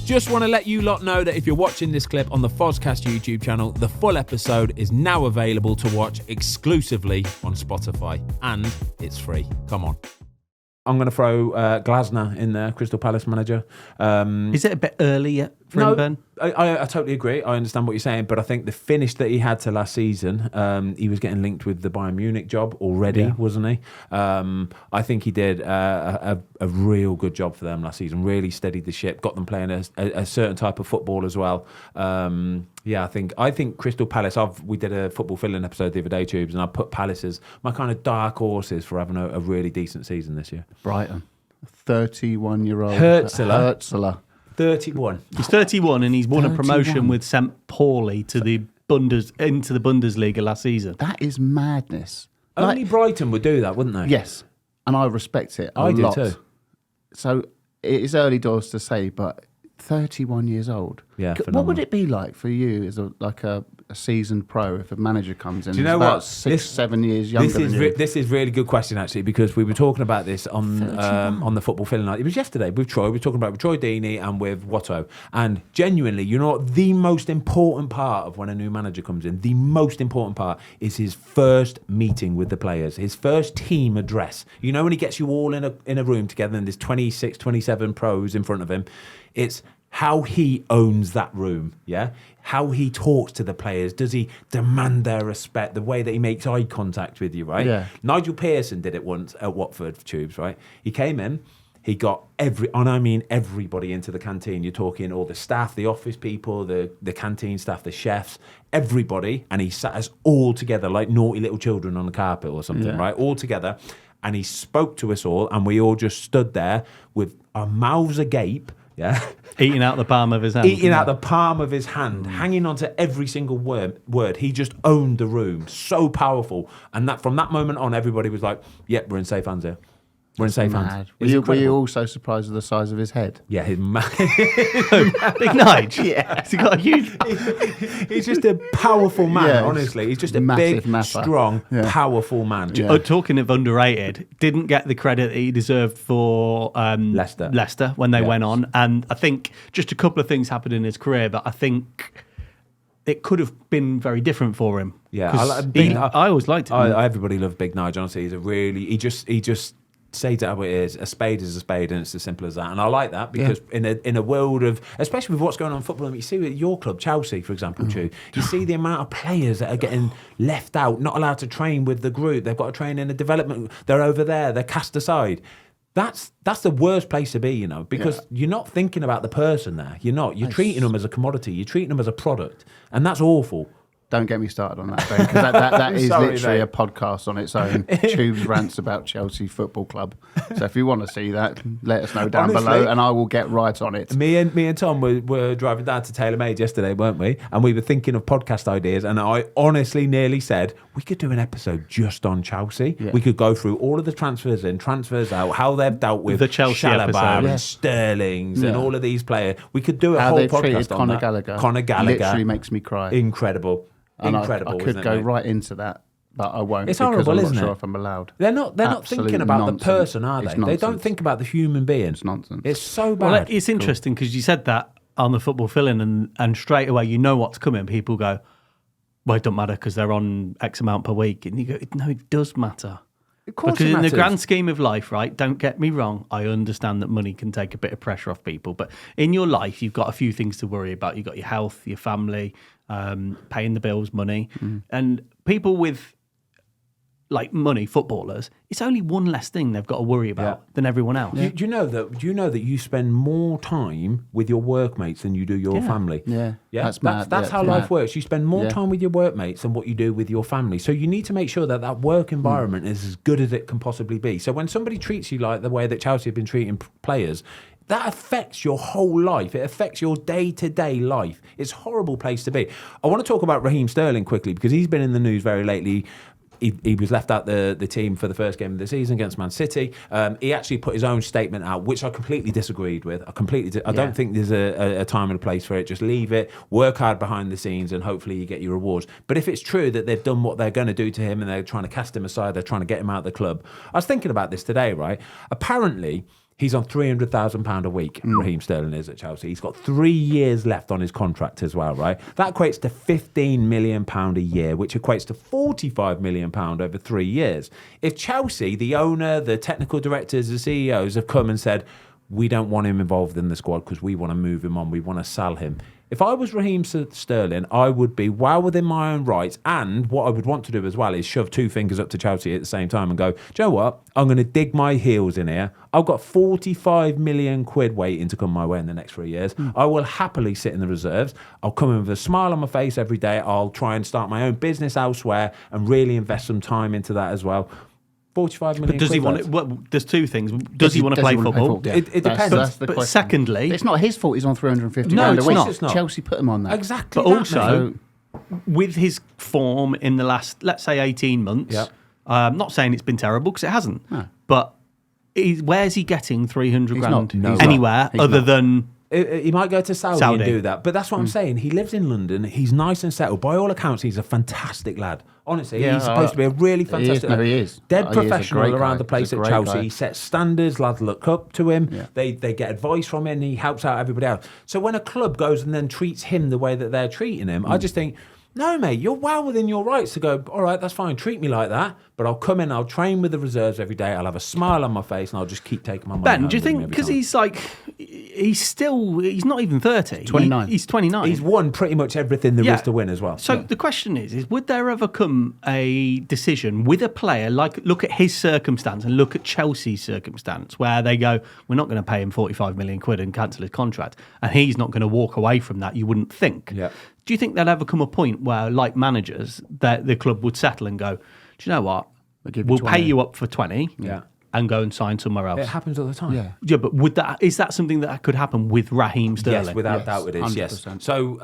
Just want to let you lot know that if you're watching this clip on the Fozcast YouTube channel, the full episode is now available to watch exclusively on Spotify, and it's free. Come on. I'm going to throw Glasner in there, Crystal Palace manager. Is it a bit early yet for him, Ben? I totally agree. I understand what you're saying, but I think the finish that he had to last season, he was getting linked with the Bayern Munich job already, wasn't he? I think he did a real good job for them last season. Really steadied the ship, got them playing a certain type of football as well. I think Crystal Palace. We did a football filling episode the other day, Tubes, and I put Palace as my kind of dark horses for having a really decent season this year. Brighton, 31-year-old Hurtzler. 31. He's 31 and he's won a promotion with St. Pauli to the into the Bundesliga last season. That is madness. Only Brighton would do that, wouldn't they? Yes, and I respect it a lot. I do too. So it is early doors to say, but 31 years old. Yeah, what would it be like for you as a seasoned pro if a manager comes in? Do you know what? 7 years younger than you? This is a really good question, actually, because we were talking about this on the football filling night. It was yesterday with Troy. We were talking about with Troy Deeney and with Watto. And genuinely, you know what? The most important part of when a new manager comes in, the most important part is his first meeting with the players, his first team address. You know, when he gets you all in a room together and there's 26, 27 pros in front of him, it's how he owns that room, yeah? How he talks to the players. Does he demand their respect? The way that he makes eye contact with you, right? Yeah. Nigel Pearson did it once at Watford Tubes, right? He came in, he got everybody into the canteen. You're talking all the staff, the office people, the canteen staff, the chefs, everybody, and he sat us all together like naughty little children on the carpet or something, right? All together. And he spoke to us all, and we all just stood there with our mouths agape, yeah. Eating out the palm of his hand. Hanging on to every single word. He just owned the room. So powerful. And that from that moment on, everybody was like, yep, we're in safe hands here. We're in safe hands. Were you also surprised at the size of his head? Yeah, Big Nige? Yeah. He's got a huge... He's just a powerful man, honestly. He's just a big, mapper. strong, powerful man. Yeah. Talking of underrated, didn't get the credit that he deserved for Leicester when they went on. And I think just a couple of things happened in his career, but I think it could have been very different for him. Yeah. I always liked him. Everybody loved Big Nige, honestly. He's he just say how it is. A spade is a spade, and it's as simple as that. And I like that because in a world of, especially with what's going on in football, you see with your club, Chelsea, for example, you see the amount of players that are getting left out, not allowed to train with the group. They've got to train in a development. They're over there. They're cast aside. That's the worst place to be, you know, because you're not thinking about the person there. You're not. You're treating them as a commodity. You're treating them as a product, and that's awful. Don't get me started on that, Ben, because that is literally a podcast on its own. Tubes rants about Chelsea Football Club. So if you want to see that, let us know down below, and I will get right on it. Me and Tom were driving down to TaylorMade yesterday, weren't we? And we were thinking of podcast ideas, and I honestly nearly said we could do an episode just on Chelsea. Yeah. We could go through all of the transfers in, transfers out, how they've dealt with the Chelsea Chalobah and Sterlings and all of these players. We could do a whole podcast on that. Conor Gallagher literally makes me cry. Incredible. Incredible. I could go right into that, but I won't. It's horrible, I'm isn't not it? sure if I'm allowed. They're not thinking about the person, are they? They don't think about the human being. It's nonsense. It's so bad. Well, it's interesting because you said that on the football fill-in, and straight away you know what's coming. People go, well, it don't matter because they're on X amount per week. And you go, no, it does matter. Of course because it in matters. the grand scheme of life, right, don't get me wrong, I understand that money can take a bit of pressure off people. But in your life, you've got a few things to worry about. You've got your health, your family, paying the bills, money. And people with like money, footballers, it's only one less thing they've got to worry about than everyone else. Do you know that you spend more time with your workmates than you do your family? Yeah. That's how life works. You spend more time with your workmates than what you do with your family. So you need to make sure that work environment is as good as it can possibly be. So when somebody treats you like the way that Chelsea have been treating players, that affects your whole life. It affects your day-to-day life. It's a horrible place to be. I want to talk about Raheem Sterling quickly because he's been in the news very lately. He was left out the team for the first game of the season against Man City. He actually put his own statement out, which I completely disagreed with. I don't think there's a time and a place for it. Just leave it, work hard behind the scenes, and hopefully you get your rewards. But if it's true that they've done what they're going to do to him and they're trying to cast him aside, they're trying to get him out of the club. I was thinking about this today, right? Apparently, He's on £300,000 a week, Raheem Sterling is at Chelsea. He's got 3 years left on his contract as well, right? That equates to £15 million a year, which equates to £45 million over 3 years. If Chelsea, the owner, the technical directors, the CEOs have come and said, we don't want him involved in the squad because we want to move him on, we want to sell him. If I was Raheem Sterling, I would be well within my own rights. And what I would want to do as well is shove 2 fingers up to Chelsea at the same time and go, do you know what? I'm going to dig my heels in here. I've got 45 million quid waiting to come my way in the next 3 years. I will happily sit in the reserves. I'll come in with a smile on my face every day. I'll try and start my own business elsewhere and really invest some time into that as well. 45 million. But does he want it? Well, there's 2 things. Does he want to play football? Yeah. It depends. That's the but question. secondly, it's not his fault he's on 350 No, grand a it's week. not. It's not. Chelsea put him on that. Exactly. but that, also mate. with his form in the last, let's say, 18 months. Yeah. I'm not saying it's been terrible because it hasn't. No. But where's he getting 300 He's grand not. He's anywhere not. other than? He might go to Saudi and do that. But that's what I'm saying. He lives in London. He's nice and settled. By all accounts, he's a fantastic lad. Honestly, he's supposed to be a really fantastic lad. He is. Dead He is a professional great around guy. the place He's a at great Chelsea. guy. He sets standards. Lads look up to him. Yeah. They get advice from him. He helps out everybody else. So when a club goes and then treats him the way that they're treating him, I just think, no, mate, you're well within your rights to go, all right, that's fine, treat me like that, but I'll come in, I'll train with the reserves every day, I'll have a smile on my face, and I'll just keep taking my money. Ben, do you think, because he's not even 30. 29. He's 29. He's won pretty much everything there is to win as well. So the question is, would there ever come a decision with a player, like look at his circumstance and look at Chelsea's circumstance, where they go, we're not going to pay him 45 million quid and cancel his contract, and he's not going to walk away from that, you wouldn't think. Yeah. Do you think there'll ever come a point where, like managers, that the club would settle and go, do you know what? We'll pay you up for 20 and go and sign somewhere else. It happens all the time. Yeah, but is that something that could happen with Raheem Sterling? Yes, without doubt it is, 100%. yes. So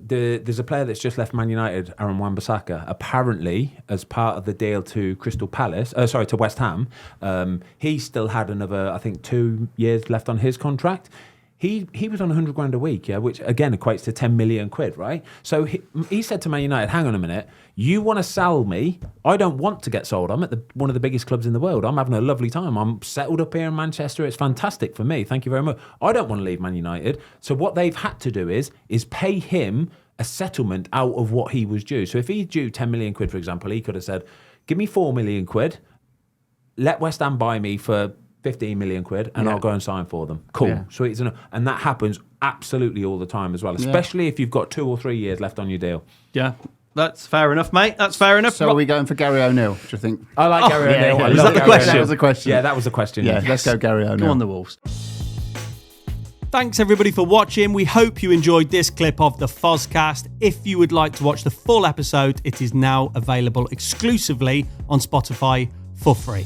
there's a player that's just left Man United, Aaron Wan-Bissaka. Apparently, as part of the deal to to West Ham, he still had another, I think, 2 years left on his contract. He was on 100 grand a week, which again equates to 10 million quid, right? So he said to Man United, hang on a minute, you want to sell me? I don't want to get sold. I'm at one of the biggest clubs in the world. I'm having a lovely time. I'm settled up here in Manchester. It's fantastic for me. Thank you very much. I don't want to leave Man United. So what they've had to do is pay him a settlement out of what he was due. So if he's due 10 million quid, for example, he could have said, give me 4 million quid, let West Ham buy me for 15 million quid and I'll go and sign for them. Cool. Yeah. Sweet. And that happens absolutely all the time as well, especially if you've got 2 or 3 years left on your deal. Yeah, that's fair enough, mate. That's fair enough. So are we going for Gary O'Neill, do you think? I like Gary O'Neill. yeah. I Was love that the Gary question? O'Neill. That was the question. Yeah, that was the question. Yeah, let's go Gary O'Neill. Go on the Wolves. Thanks everybody for watching. We hope you enjoyed this clip of the Fozcast. If you would like to watch the full episode, it is now available exclusively on Spotify for free.